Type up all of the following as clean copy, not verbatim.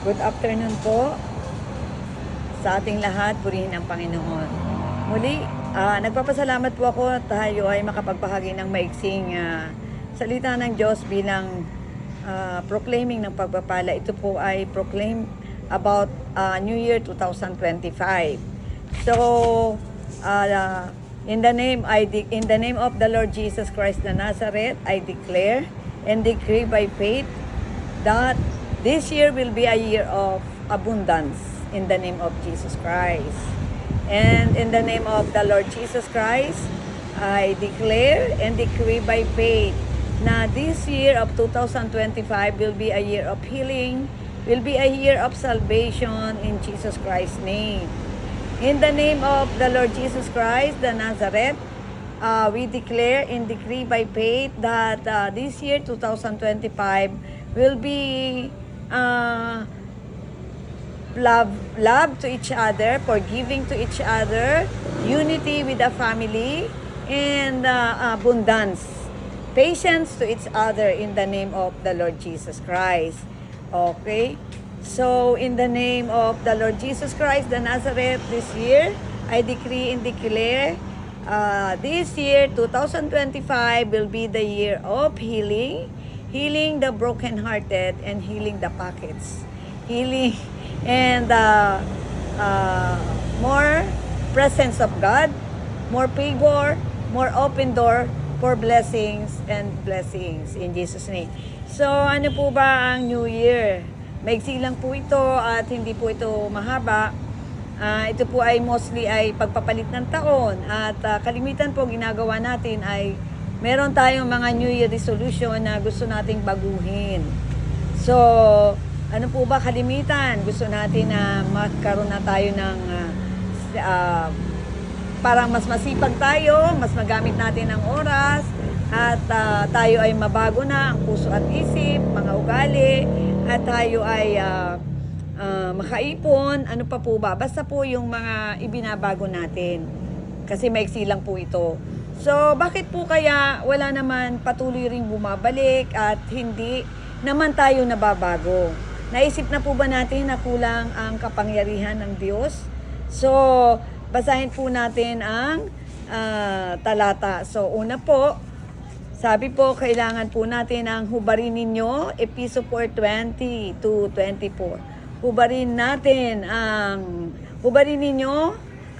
Good afternoon po sa ating lahat. Purihin ang Panginoon. Muli, nagpapasalamat po ako tayo ay makapagbahagi ng maiksing salita ng Diyos bilang proclaiming ng pagpapala. Ito po ay proclaim about New Year 2025. So, in the name of the Lord Jesus Christ of Nazareth, I declare and decree by faith that this year will be a year of abundance in the name of Jesus Christ. And in the name of the Lord Jesus Christ, I declare and decree by faith na this year of 2025 will be a year of healing, will be a year of salvation in Jesus Christ's name. In the name of the Lord Jesus Christ, the Nazareth, we declare and decree by faith that this year, 2025, will be love to each other, forgiving to each other, unity with the family, and abundance, patience to each other in the name of the Lord Jesus Christ. Okay? So, in the name of the Lord Jesus Christ, the Nazareth, this year, I decree and declare this year, 2025, will be the year of healing, healing the brokenhearted, and healing the pockets. Healing and more presence of God, more favor, more open door for blessings and blessings in Jesus' name. So, ano po ba ang New Year? Maigsi lang po ito at hindi po ito mahaba. Ito po ay mostly ay pagpapalit ng taon at kalimitan po ginagawa natin ay meron tayong mga New Year resolution na gusto nating baguhin. So, ano po ba kalimitan? Gusto natin na magkaroon na tayo ng parang mas masipag tayo, mas magamit natin ang oras at tayo ay mabago na ang puso at isip, mga ugali, at tayo ay makaipon, ano pa po ba? Basta po yung mga ibinabago natin. Kasi maiksi lang po ito. So, bakit po kaya wala naman patuloy ring bumabalik at hindi naman tayo nababago? Naisip na po ba natin na kulang ang kapangyarihan ng Diyos? So, basahin po natin ang talata. So, una po, sabi po, kailangan po natin ang hubarin ninyo, Episo 4:20 to 24. Hubarin ninyo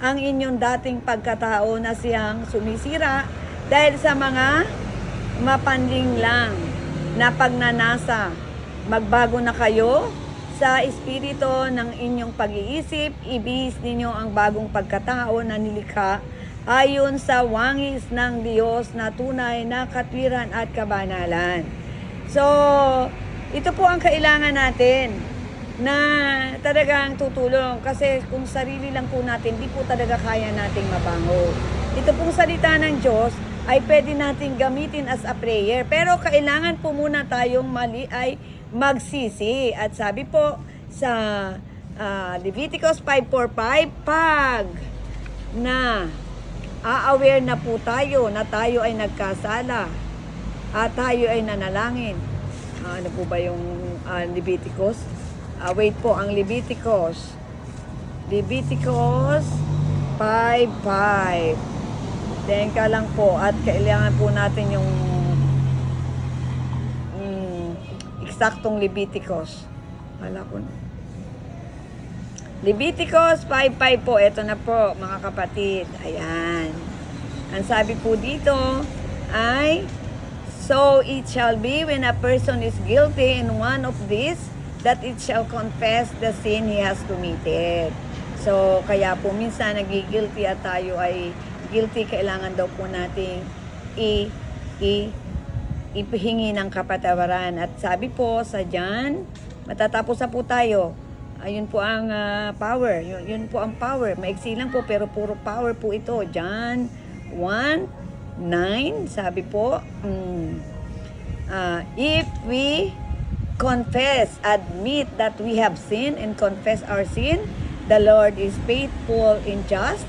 ang inyong dating pagkatao na siyang sumisira dahil sa mga mapanling lang na pagnanasa. Magbago na kayo sa espiritu ng inyong pag-iisip, ibihis ninyo ang bagong pagkatao na nilikha ayon sa wangis ng Diyos na tunay na katwiran at kabanalan. So, ito po ang kailangan natin na talagang tutulong kasi kung sarili lang po natin, di po talaga kaya nating mabango. Ito pong salita ng Diyos ay pwede nating gamitin as a prayer. Pero kailangan po muna tayong magsisi. At sabi po sa Leviticus 5:4-5, pag na aware na po tayo na tayo ay nagkasala at tayo ay nanalangin. Ano po ba yung Leviticus? Wait po, ang Leviticus 5:5. Teka lang po at kailangan po natin yung eksaktong Leviticus. Wala ko na. Leviticus 5:5 po. Ito na po, mga kapatid. Ayan. Ang sabi po dito ay, so it shall be when a person is guilty in one of these, that it shall confess the sin he has committed. So, kaya po minsan nagigilty at tayo ay guilty, kailangan daw po nating ipahingi ng kapatawaran. At sabi po sa John, matatapos na po tayo. Ayun po ang power. Yun po ang power. Maiksi lang po pero puro power po ito. John 1:9, sabi po, if we confess, admit that we have sinned and confess our sin, the Lord is faithful and just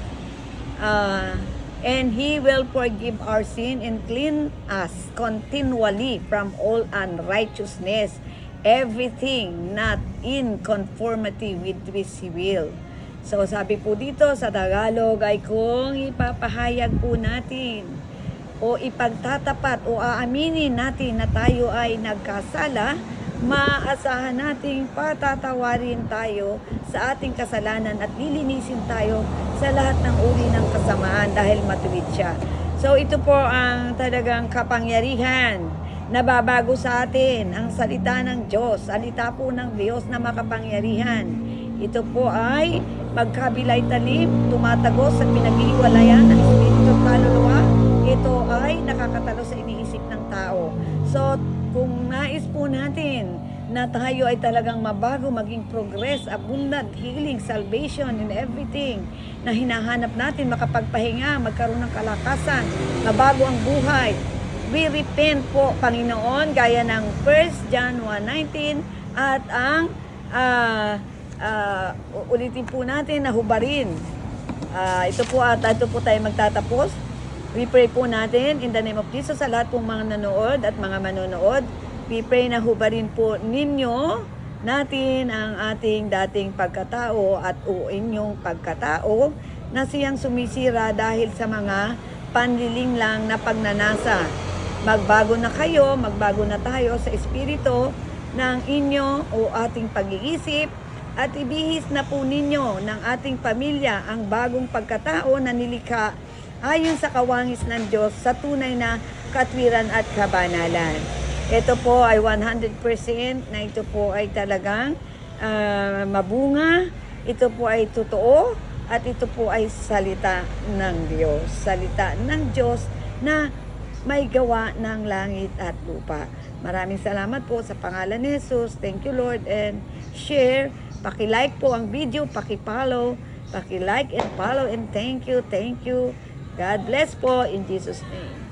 and He will forgive our sin and clean us continually from all unrighteousness, everything not in conformity with His will. So sabi po dito sa Tagalog ay kung ipapahayag po natin o ipagtatapat o aaminin natin na tayo ay nagkasala, maasahan nating patatawarin tayo sa ating kasalanan at lilinisin tayo sa lahat ng uri ng kasamaan dahil matuwid siya. So ito po ang talagang kapangyarihan na babago sa atin, ang salita ng Diyos, salita po ng Diyos na makapangyarihan. Ito po ay magkabilay talim, tumatagos sa pinag-iwalayan ng Espiritu at kaluluwa. Ito ay nakakatalo sa iniisip ng tao. So, kung nais po natin na tayo ay talagang mabago, maging progress, abundant, healing, salvation, and everything na hinahanap natin, makapagpahinga, magkaroon ng kalakasan, mabago ang buhay, we repent po, Panginoon, gaya ng 1 John 1:19 at ang ulitin po natin na hubarin. Ito po tayo magtatapos. We pray po natin in the name of Jesus sa lahat pong mga nanood at mga manonood. We pray na hubarin po ninyo natin ang ating dating pagkatao at o inyong pagkatao na siyang sumisira dahil sa mga panliling lang na pagnanasa. Magbago na kayo, magbago na tayo sa espiritu ng inyo o ating pag-iisip at ibihis na po ninyo ng ating pamilya ang bagong pagkatao na nilikha ayon sa kawangis ng Diyos sa tunay na katwiran at kabanalan. Ito po ay 100% na ito po ay talagang mabunga, ito po ay totoo, at ito po ay salita ng Diyos. Salita ng Diyos na may gawa ng langit at lupa. Maraming salamat po sa pangalan ni Jesus. Thank you, Lord, and share. Paki-like po ang video, paki-follow, paki-like and follow, and thank you. God bless po in Jesus' name.